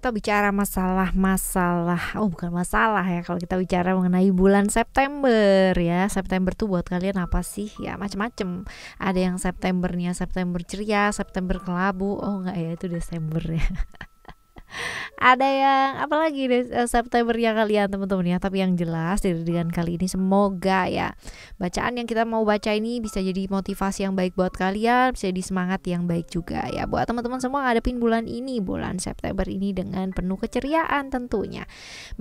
kita bicara masalah, bukan masalah ya, kalau kita bicara mengenai bulan September ya. September tuh buat kalian apa sih? Ya macem-macem. Ada yang Septembernya September ceria, September kelabu. Oh enggak ya, itu Desember ya. Ada yang apalagi Septembernya kalian teman-teman ya. Tapi yang jelas dengan kali ini semoga ya bacaan yang kita mau baca ini bisa jadi motivasi yang baik buat kalian, bisa jadi semangat yang baik juga ya buat teman-teman semua ngadepin bulan ini, bulan September ini dengan penuh keceriaan tentunya.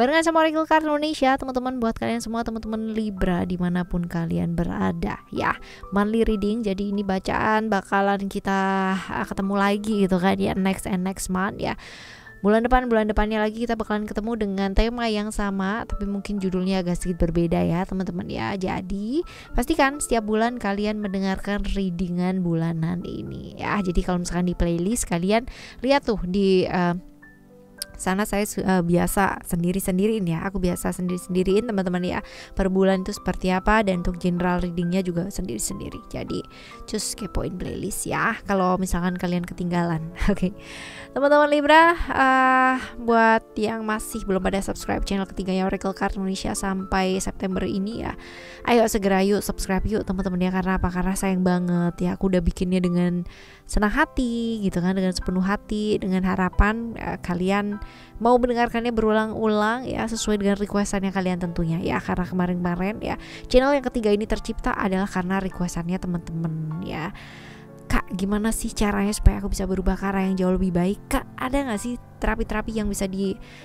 Barengan sama Oracle Card Indonesia teman-teman, buat kalian semua teman-teman Libra dimanapun kalian berada ya. Monthly reading, jadi ini bacaan bakalan kita ketemu lagi gitu kan ya, next month ya. Bulan depannya lagi kita bakalan ketemu dengan tema yang sama, tapi mungkin judulnya agak sedikit berbeda ya teman-teman ya. Jadi pastikan setiap bulan kalian mendengarkan readingan bulanan ini ya. Jadi kalau misalkan di playlist kalian lihat tuh di sana saya biasa sendiri-sendiriin ya. Aku biasa sendiri-sendiriin teman-teman ya, per bulan itu seperti apa, dan untuk general readingnya juga sendiri-sendiri. Jadi just kepoin playlist ya kalau misalkan kalian ketinggalan. Oke. Teman-teman Libra, buat yang masih belum pada subscribe channel ketiganya Oracle Card Indonesia sampai September ini ya, ayo segera yuk subscribe yuk teman-teman ya. Karena apa? Karena sayang banget ya, aku udah bikinnya dengan senang hati gitu kan, dengan sepenuh hati, dengan harapan kalian mau mendengarkannya berulang-ulang ya, sesuai dengan requestannya kalian tentunya ya. Karena kemarin-kemarin ya channel yang ketiga ini tercipta adalah karena requestannya teman-teman ya. Kak, gimana sih caranya supaya aku bisa berubah ke arah yang jauh lebih baik? Kak, ada gak sih terapi-terapi yang bisa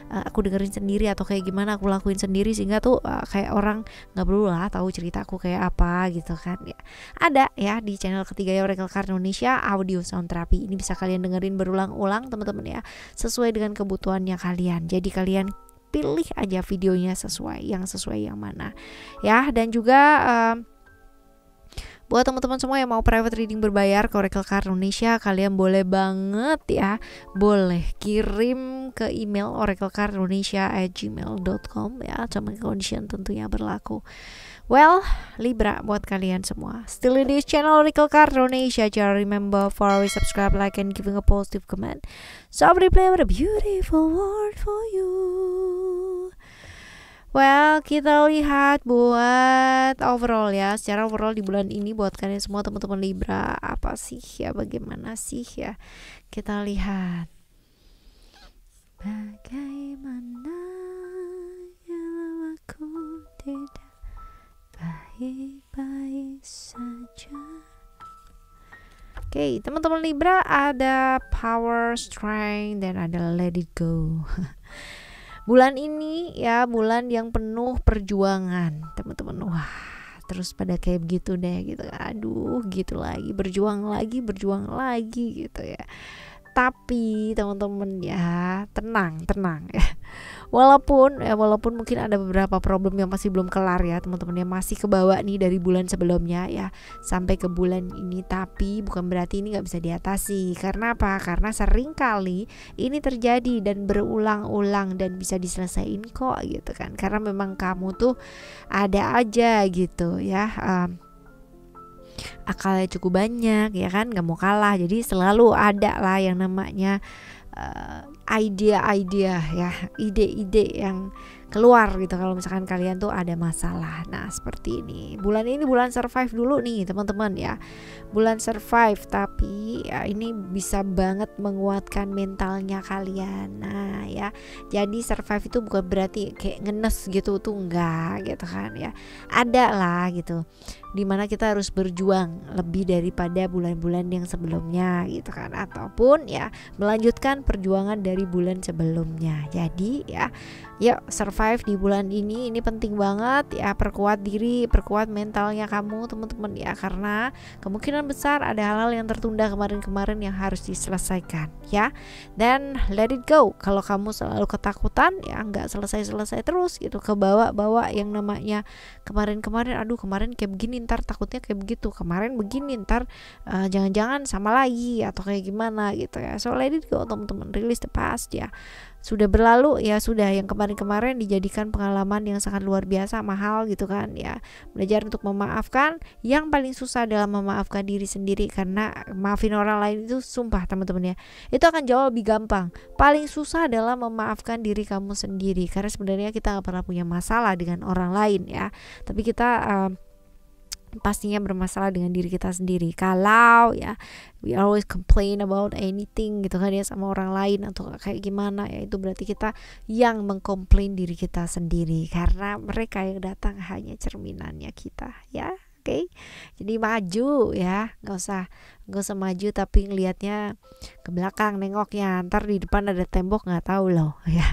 aku dengerin sendiri, atau kayak gimana aku lakuin sendiri sehingga tuh kayak orang gak perlu lah tahu cerita aku kayak apa gitu kan ya. Ada ya di channel ketiga ya Oracle Card Indonesia, audio sound terapi ini bisa kalian dengerin berulang-ulang teman-teman ya, sesuai dengan kebutuhannya kalian. Jadi kalian pilih aja videonya sesuai yang mana ya. Dan juga buat teman-teman semua yang mau private reading berbayar ke Oracle Card Indonesia, kalian boleh banget ya, boleh kirim ke email oraclecardindonesia@gmail.com ya, sama condition tentunya berlaku. Well, Libra, buat kalian semua still in this channel Oracle Card Indonesia, just remember for always subscribe, like, and giving a positive comment. So replay with a beautiful word for you. Well, kita lihat buat overall ya, secara overall di bulan ini buat kalian semua teman-teman Libra, apa sih ya, bagaimana sih ya, kita lihat bagaimana kalau aku tidak baik-baik saja. Oke, teman-teman Libra, ada power, strength, dan ada let it go. Bulan ini ya bulan yang penuh perjuangan teman-teman. Wah, terus pada kayak begitu deh gitu. Aduh, gitu lagi, berjuang lagi gitu ya. Tapi teman-teman ya, tenang ya. Walaupun mungkin ada beberapa problem yang masih belum kelar ya teman-teman ya, masih kebawa nih dari bulan sebelumnya ya sampai ke bulan ini, tapi bukan berarti ini nggak bisa diatasi. Karena apa? Karena sering kali ini terjadi dan berulang-ulang dan bisa diselesaikan kok gitu kan. Karena memang kamu tuh ada aja gitu ya, akalnya cukup banyak ya kan, nggak mau kalah. Jadi selalu ada lah yang namanya ide-ide ya, ide-ide yang keluar gitu kalau misalkan kalian tuh ada masalah. Nah seperti ini, bulan ini bulan survive dulu nih teman-teman ya, bulan survive, tapi ya ini bisa banget menguatkan mentalnya kalian. Nah ya, jadi survive itu bukan berarti kayak ngenes gitu tuh, enggak gitu kan ya, ada lah gitu dimana kita harus berjuang lebih daripada bulan-bulan yang sebelumnya gitu kan, ataupun ya melanjutkan perjuangan dari bulan sebelumnya. Jadi ya, yuk survive di bulan ini penting banget ya, perkuat diri, perkuat mentalnya kamu teman-teman ya, karena kemungkinan besar ada hal-hal yang tertunda kemarin-kemarin yang harus diselesaikan ya. Dan let it go, kalau kamu selalu ketakutan ya nggak selesai-selesai terus gitu, kebawa-bawa yang namanya kemarin-kemarin, aduh kemarin kayak begini, ntar takutnya kayak begitu, kemarin begini, ntar jangan-jangan sama lagi atau kayak gimana gitu ya. So let it go teman-teman, release the past. past ya. Sudah berlalu ya sudah, yang kemarin-kemarin dijadikan pengalaman yang sangat luar biasa, mahal gitu kan ya. Belajar untuk memaafkan. Yang paling susah adalah memaafkan diri sendiri, karena maafin orang lain itu sumpah teman-teman ya, itu akan jauh lebih gampang. Paling susah adalah memaafkan diri kamu sendiri, karena sebenarnya kita gak pernah punya masalah dengan orang lain ya, tapi kita pastinya bermasalah dengan diri kita sendiri. Kalau ya we always complain about anything gitu kan ya sama orang lain atau kayak gimana ya, itu berarti kita yang mengkomplain diri kita sendiri, karena mereka yang datang hanya cerminannya kita ya. Oke, jadi maju ya, nggak usah maju tapi ngelihatnya ke belakang, nengoknya ntar di depan ada tembok nggak tahu loh ya.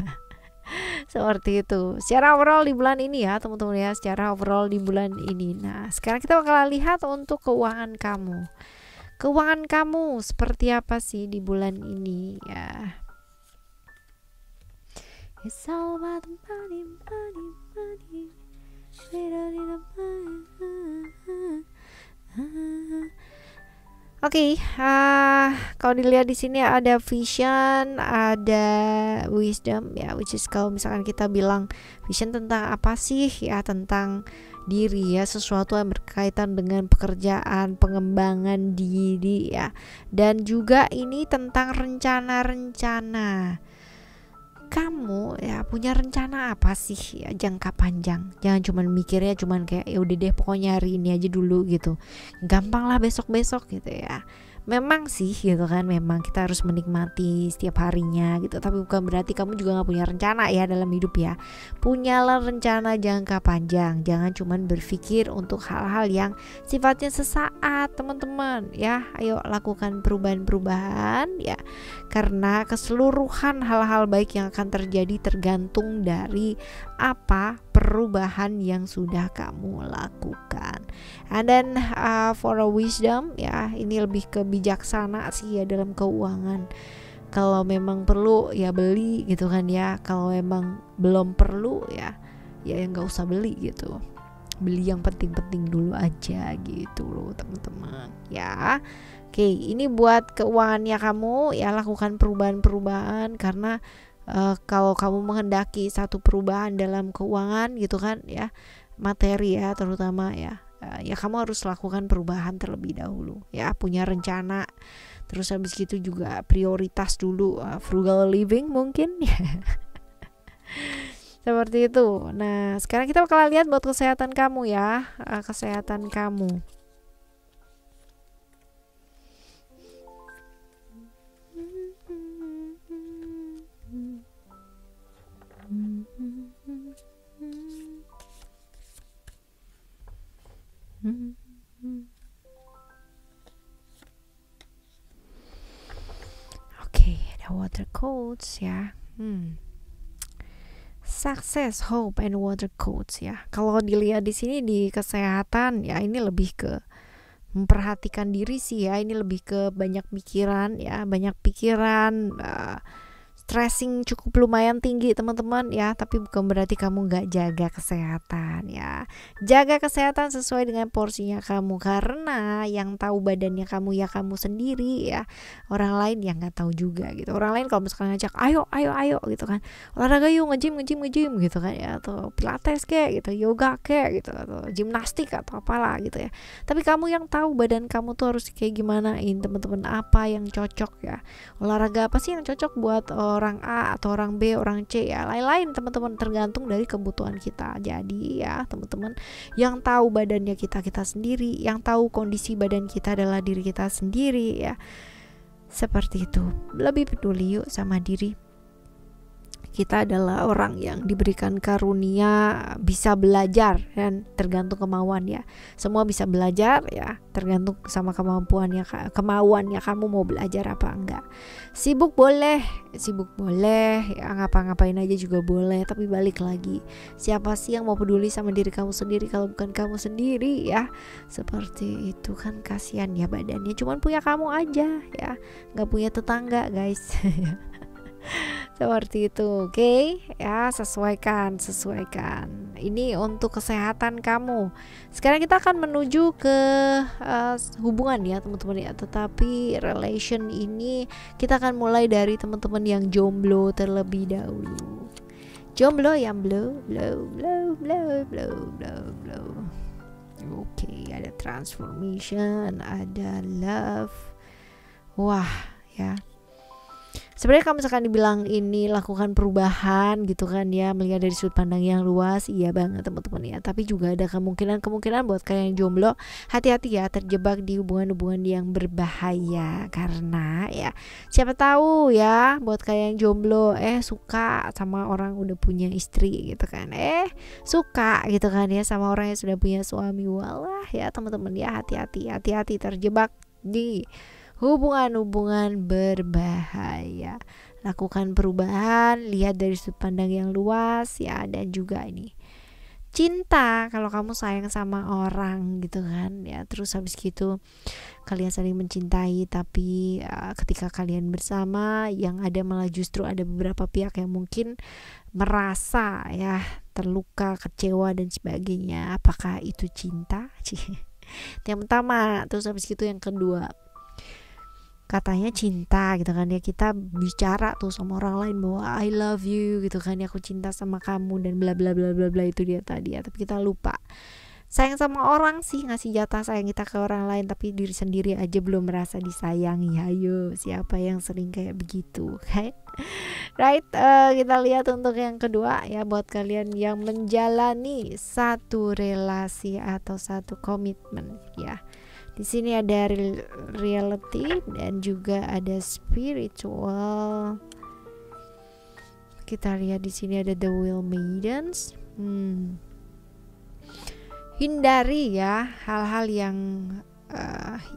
Seperti itu secara overall di bulan ini ya teman-teman ya, secara overall di bulan ini. Nah sekarang kita bakal lihat untuk keuangan kamu. Keuangan kamu seperti apa sih di bulan ini ya. It's all about the money, money, money. Oke, kalau dilihat di sini ada vision, ada wisdom ya, which is kalau misalkan kita bilang vision tentang apa sih ya, tentang diri ya, sesuatu yang berkaitan dengan pekerjaan, pengembangan diri ya, dan juga ini tentang rencana-rencana. Kamu ya punya rencana apa sih ya, jangka panjang. Jangan cuman mikirnya cuman kayak ya udah deh pokoknya hari ini aja dulu gitu, gampang lah besok gitu ya. Memang sih gitu kan, memang kita harus menikmati setiap harinya gitu, tapi bukan berarti kamu juga gak punya rencana ya dalam hidup ya. Punyalah rencana jangka panjang, jangan cuman berpikir untuk hal-hal yang sifatnya sesaat teman-teman ya. Ayo lakukan perubahan-perubahan ya, karena keseluruhan hal-hal baik yang akan terjadi tergantung dari apa perubahan yang sudah kamu lakukan. And then for a wisdom ya, ini lebih ke bijaksana sih ya dalam keuangan. Kalau memang perlu ya beli gitu kan ya, kalau memang belum perlu ya nggak usah beli gitu. Beli yang penting-penting dulu aja gitu loh teman-teman ya. Oke, ini buat keuangannya kamu ya, lakukan perubahan-perubahan, karena kalau kamu menghendaki satu perubahan dalam keuangan gitu kan ya, materi ya terutama ya, ya kamu harus lakukan perubahan terlebih dahulu ya, punya rencana. Terus habis gitu juga prioritas dulu, frugal living mungkin ya. Seperti itu. Nah sekarang kita bakal lihat buat kesehatan kamu ya, kesehatan kamu. Oke, ada water quotes ya. Success, hope, and water quotes ya. Kalau dilihat di sini di kesehatan ya, ini lebih ke memperhatikan diri sih ya. Ini lebih ke banyak pikiran ya, banyak pikiran. Stressing cukup lumayan tinggi teman-teman ya, tapi bukan berarti kamu gak jaga kesehatan ya. Jaga kesehatan sesuai dengan porsinya kamu, karena yang tahu badannya kamu ya kamu sendiri ya. Orang lain yang gak tahu juga gitu. Orang lain kalau misalkan ngajak ayo gitu kan, olahraga yuk, nge-gym gitu kan ya, atau pilates kayak gitu, yoga kayak gitu, atau gimnastik atau apalah gitu ya. Tapi kamu yang tahu badan kamu tuh harus kayak gimanain teman-teman, apa yang cocok ya. Olahraga apa sih yang cocok buat orang A atau orang B, orang C ya, lain-lain teman-teman, tergantung dari kebutuhan kita. Jadi ya teman-teman, yang tahu badannya kita sendiri, yang tahu kondisi badan kita adalah diri kita sendiri ya. Seperti itu. Lebih peduli yuk sama diri. Kita adalah orang yang diberikan karunia bisa belajar, dan tergantung kemauan ya. Semua bisa belajar ya, tergantung sama kemauannya kamu mau belajar apa enggak. Sibuk boleh ya, ngapa-ngapain aja juga boleh, tapi balik lagi, siapa sih yang mau peduli sama diri kamu sendiri kalau bukan kamu sendiri ya. Seperti itu kan, kasihan ya badannya cuman punya kamu aja ya, nggak punya tetangga guys. Seperti itu, oke? Ya, sesuaikan. Ini untuk kesehatan kamu. Sekarang kita akan menuju ke hubungan ya, teman-teman ya. Tetapi relation ini kita akan mulai dari teman-teman yang jomblo terlebih dahulu. Jomblo yang blow. Oke, ada transformation, ada love. Wah, ya. Sebenarnya kalau misalkan dibilang ini lakukan perubahan gitu kan ya, melihat dari sudut pandang yang luas, iya banget teman-teman ya. Tapi juga ada kemungkinan buat kalian yang jomblo, hati-hati ya terjebak di hubungan-hubungan yang berbahaya. Karena ya siapa tahu ya buat kalian yang jomblo suka sama orang udah punya istri gitu kan, suka gitu kan ya sama orang yang sudah punya suami. Walah ya teman-teman ya, hati-hati terjebak di hubungan-hubungan berbahaya. Lakukan perubahan, lihat dari sudut pandang yang luas ya. Dan juga ini cinta, kalau kamu sayang sama orang gitu kan ya, terus habis gitu kalian saling mencintai, tapi ketika kalian bersama yang ada malah justru ada beberapa pihak yang mungkin merasa ya terluka, kecewa dan sebagainya. Apakah itu cinta? Yang pertama. Terus habis gitu yang kedua, katanya cinta gitu kan ya, kita bicara tuh sama orang lain bahwa I love you gitu kan ya, aku cinta sama kamu dan bla bla bla bla bla, itu dia tadi ya. Tapi kita lupa sayang sama orang sih, ngasih jatah sayang kita ke orang lain, tapi diri sendiri aja belum merasa disayangi. Ayo, siapa yang sering kayak begitu? Okay? Right, kita lihat untuk yang kedua ya, buat kalian yang menjalani satu relasi atau satu komitmen ya. Di sini ada reality dan juga ada spiritual. Kita lihat di sini ada the Wheel Maidens. Hindari ya hal-hal yang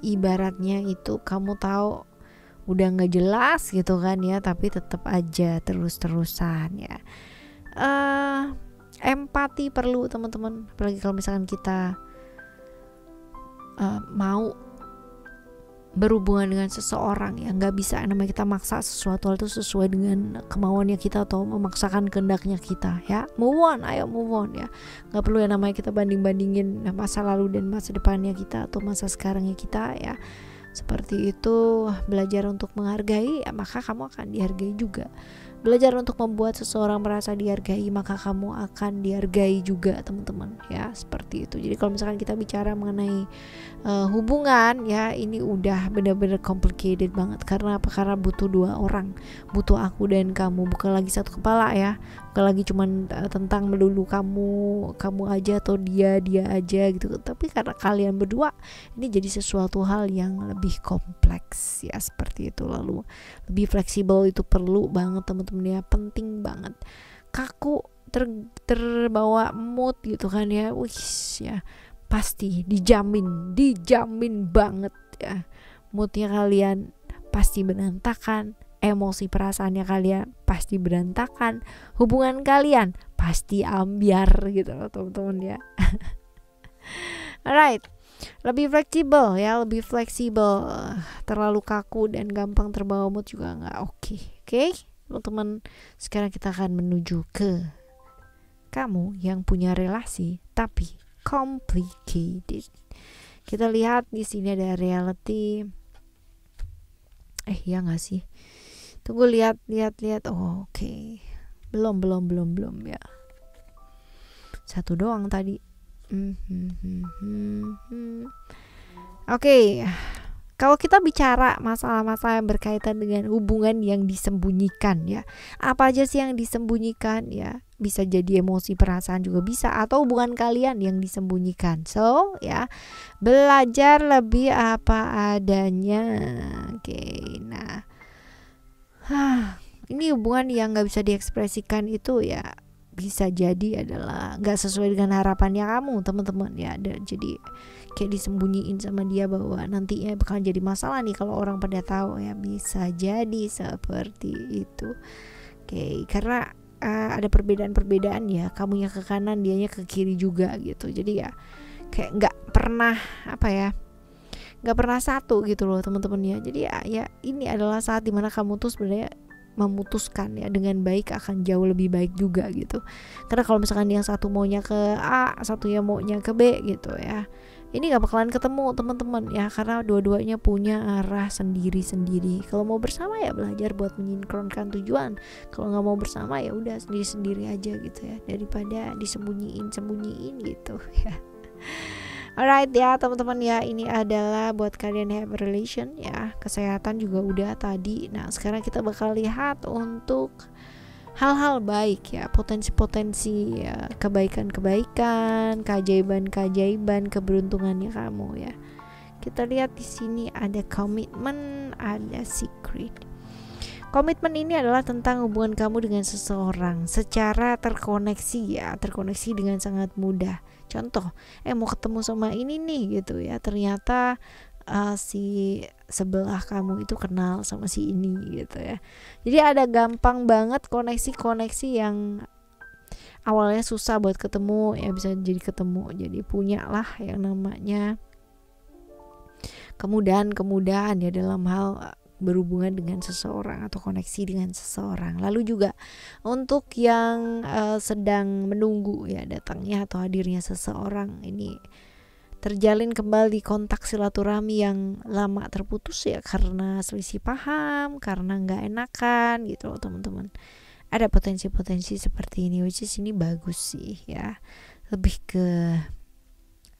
ibaratnya itu kamu tahu udah nggak jelas gitu kan ya, tapi tetap aja terus-terusan ya. Empati perlu teman-teman, apalagi kalau misalkan kita mau berhubungan dengan seseorang ya, nggak bisa namanya kita maksa sesuatu hal itu sesuai dengan kemauannya kita atau memaksakan kehendaknya kita ya. Ayo move on ya, nggak perlu ya namanya kita bandingin masa lalu dan masa depannya kita atau masa sekarangnya kita ya. Seperti itu, belajar untuk menghargai ya, maka kamu akan dihargai juga. Belajar untuk membuat seseorang merasa dihargai, maka kamu akan dihargai juga teman-teman ya, seperti itu. Jadi kalau misalkan kita bicara mengenai hubungan ya, ini udah benar-benar complicated banget. Karena apa? Karena butuh dua orang, butuh aku dan kamu, bukan lagi satu kepala ya, bukan lagi cuman tentang melulu kamu aja atau dia aja gitu. Tapi karena kalian berdua, ini jadi sesuatu hal yang lebih kompleks ya, seperti itu. Lalu lebih fleksibel itu perlu banget teman-teman ya, penting banget. Kaku terbawa mood gitu kan ya, ya pasti dijamin banget ya, moodnya kalian pasti berantakan, emosi perasaannya kalian pasti berantakan, hubungan kalian pasti ambiar gitu loh teman-teman ya. Alright, lebih fleksibel ya, terlalu kaku dan gampang terbawa mood juga nggak oke. Teman-teman, sekarang kita akan menuju ke kamu yang punya relasi tapi complicated. Kita lihat di sini ada reality. Ya nggak sih? Tunggu, lihat. Oh, oke. Belum ya. Satu doang tadi. Oke. Kalau kita bicara masalah-masalah yang berkaitan dengan hubungan yang disembunyikan ya, apa aja sih yang disembunyikan ya? Bisa jadi emosi, perasaan juga bisa, atau hubungan kalian yang disembunyikan. So ya, belajar lebih apa adanya. Nah, ini hubungan yang nggak bisa diekspresikan itu ya, bisa jadi adalah nggak sesuai dengan harapannya kamu teman-teman ya. Jadi kayak disembunyiin sama dia bahwa nantinya bakal jadi masalah nih kalau orang pada tahu ya, bisa jadi seperti itu. Karena ada perbedaan ya, kamunya ke kanan, dianya ke kiri juga gitu. Jadi ya kayak nggak pernah satu gitu loh teman-teman ya. Jadi ya ini adalah saat dimana kamu tuh sebenarnya memutuskan ya dengan baik akan jauh lebih baik juga gitu. Karena kalau misalkan yang satu maunya ke A, satunya maunya ke B gitu ya, ini gak bakalan ketemu teman-teman ya, karena dua-duanya punya arah sendiri-sendiri. Kalau mau bersama ya belajar buat menyinkronkan tujuan, kalau nggak mau bersama ya udah sendiri-sendiri aja gitu ya, daripada disembunyiin gitu ya. Alright ya teman-teman ya, ini adalah buat kalian have relation ya. Kesehatan juga udah tadi. Nah sekarang kita bakal lihat untuk hal-hal baik ya, potensi-potensi ya, kebaikan-kebaikan, keajaiban-keajaiban, keberuntungannya kamu ya. Kita lihat di sini ada komitmen, ada secret. Komitmen ini adalah tentang hubungan kamu dengan seseorang secara terkoneksi ya, terkoneksi dengan sangat mudah. Contoh, mau ketemu sama ini nih gitu ya, ternyata si sebelah kamu itu kenal sama si ini gitu ya. Jadi ada gampang banget koneksi-koneksi yang awalnya susah buat ketemu ya, bisa jadi ketemu. Jadi punya lah yang namanya kemudahan ya dalam hal berhubungan dengan seseorang atau koneksi dengan seseorang. Lalu juga untuk yang sedang menunggu ya datangnya atau hadirnya seseorang, ini terjalin kembali kontak silaturahmi yang lama terputus ya karena selisih paham, karena nggak enakan gitu loh teman-teman. Ada potensi-potensi seperti ini, which is ini bagus sih ya, lebih ke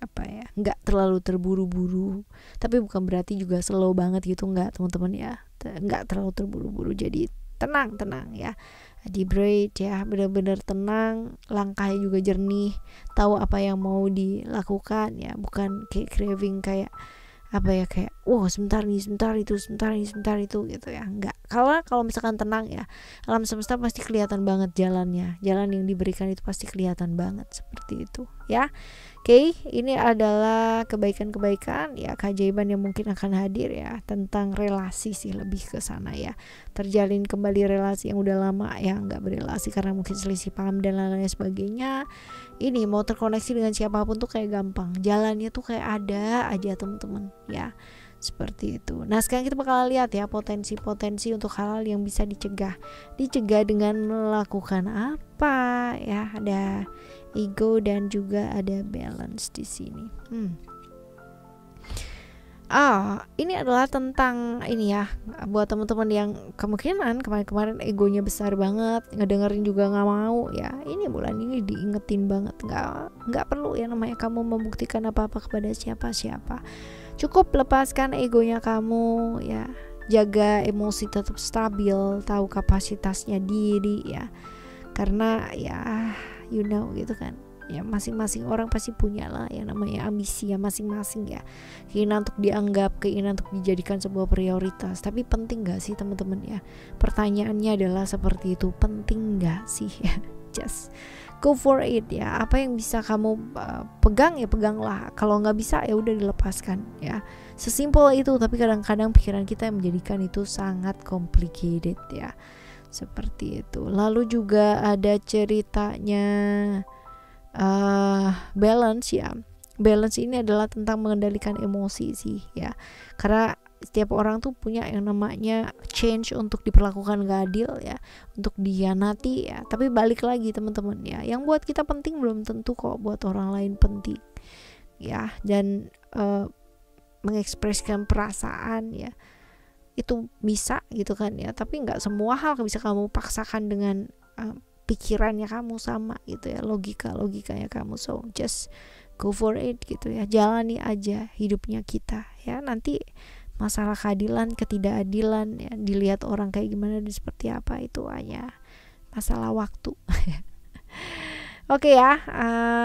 apa ya, nggak terlalu terburu-buru, tapi bukan berarti juga slow banget gitu, nggak teman-teman ya, nggak terlalu terburu-buru. Jadi tenang ya, di break ya, benar-benar tenang, langkahnya juga jernih, tahu apa yang mau dilakukan ya, bukan kayak craving kayak apa ya, kayak sebentar itu gitu ya. Enggak, kalau misalkan tenang ya, alam semesta pasti kelihatan banget jalan yang diberikan itu pasti kelihatan banget seperti itu ya. Oke, ini adalah kebaikan-kebaikan ya, keajaiban yang mungkin akan hadir ya, tentang relasi sih, lebih ke sana ya. Terjalin kembali relasi yang udah lama ya nggak berelasi karena mungkin selisih paham dan lain-lain sebagainya. Ini mau terkoneksi dengan siapapun tuh kayak gampang, jalannya tuh kayak ada aja teman-teman ya, seperti itu. Nah sekarang kita bakal lihat ya potensi-potensi untuk hal-hal yang bisa dicegah dengan melakukan apa ya. Ada ego dan juga ada balance di sini. Ini adalah tentang ini ya, buat teman-teman yang kemungkinan kemarin-kemarin egonya besar banget, ngedengerin juga nggak mau ya. Ini bulan ini diingetin banget, nggak perlu ya namanya kamu membuktikan apa-apa kepada siapa-siapa. Cukup lepaskan egonya kamu ya, jaga emosi tetap stabil, tahu kapasitasnya diri ya. Karena ya gitu kan ya, masing-masing orang pasti punya lah yang namanya ambisi ya masing-masing ya, keinginan untuk dianggap, keinginan untuk dijadikan sebuah prioritas. Tapi penting gak sih teman-teman ya, pertanyaannya adalah seperti itu, penting gak sih ya. Just go for it ya, apa yang bisa kamu pegang ya peganglah, kalau nggak bisa ya udah dilepaskan ya, sesimpel itu. Tapi kadang-kadang pikiran kita yang menjadikan itu sangat complicated ya, seperti itu. Lalu juga ada ceritanya balance ya. Balance ini adalah tentang mengendalikan emosi sih ya, karena setiap orang tuh punya yang namanya change untuk diperlakukan gak adil ya, untuk dihianati ya. Tapi balik lagi teman-teman ya, yang buat kita penting belum tentu kok buat orang lain penting ya. Dan mengekspresikan perasaan ya itu bisa gitu kan ya, tapi nggak semua hal bisa kamu paksakan dengan pikirannya kamu sama gitu ya, logikanya kamu. So just go for it gitu ya, jalani aja hidupnya kita ya. Nanti masalah keadilan, ketidakadilan ya, dilihat orang kayak gimana dan seperti apa, itu hanya masalah waktu. Oke ya,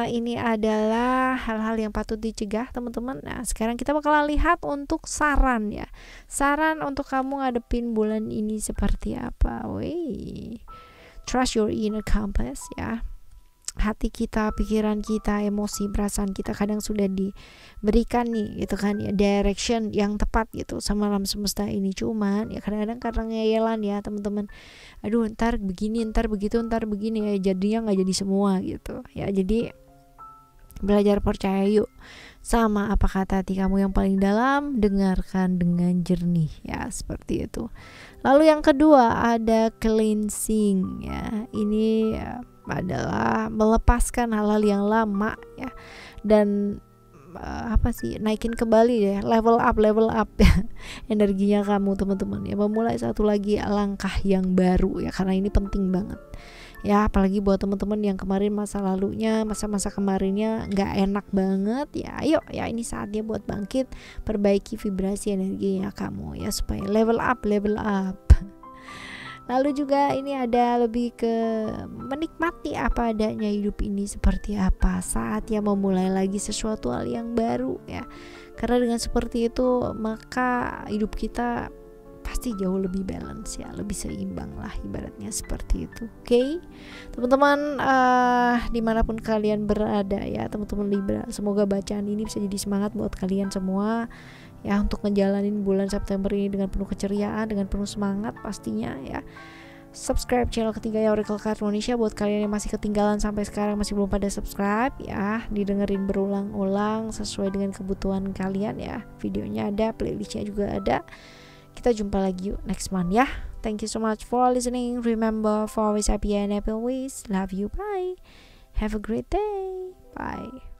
ini adalah hal-hal yang patut dicegah teman-teman. Nah sekarang kita bakal lihat untuk saran ya, saran untuk kamu ngadepin bulan ini seperti apa. Trust your inner compass ya, hati kita, pikiran kita, emosi, perasaan kita kadang sudah diberikan nih gitu kan ya, direction yang tepat gitu sama alam semesta ini. Cuman ya kadang-kadang karena ngeyelan ya teman-teman, aduh ntar begini, ntar begitu, ntar begini ya, jadinya nggak jadi semua gitu ya. Jadi Belajar percaya yuk sama apa kata hati kamu yang paling dalam, dengarkan dengan jernih ya, seperti itu. Lalu yang kedua ada cleansing ya. Ini adalah melepaskan hal-hal yang lama ya, dan naikin kembali ya, level up energinya kamu teman-teman ya, memulai satu lagi langkah yang baru ya, karena ini penting banget ya, apalagi buat teman-teman yang kemarin masa-masa kemarinnya nggak enak banget ya. Ayo ya, ini saatnya buat bangkit, perbaiki vibrasi energinya kamu ya, supaya level up. Lalu juga ini ada lebih ke menikmati apa adanya hidup ini seperti apa, saatnya memulai lagi sesuatu hal yang baru ya, karena dengan seperti itu maka hidup kita pasti jauh lebih balance ya, lebih seimbang lah ibaratnya seperti itu. Oke, teman-teman, dimanapun kalian berada ya teman-teman Libra, semoga bacaan ini bisa jadi semangat buat kalian semua ya, untuk ngejalanin bulan September ini dengan penuh keceriaan, dengan penuh semangat pastinya ya. Subscribe channel ketiga ya, Oracle Card Indonesia, buat kalian yang masih ketinggalan sampai sekarang masih belum pada subscribe ya, didengerin berulang-ulang sesuai dengan kebutuhan kalian ya. Videonya ada, playlistnya juga ada. Kita jumpa lagi yuk next month ya. Thank you so much for listening. Remember, for always happy and happy always. Love you. Bye. Have a great day. Bye.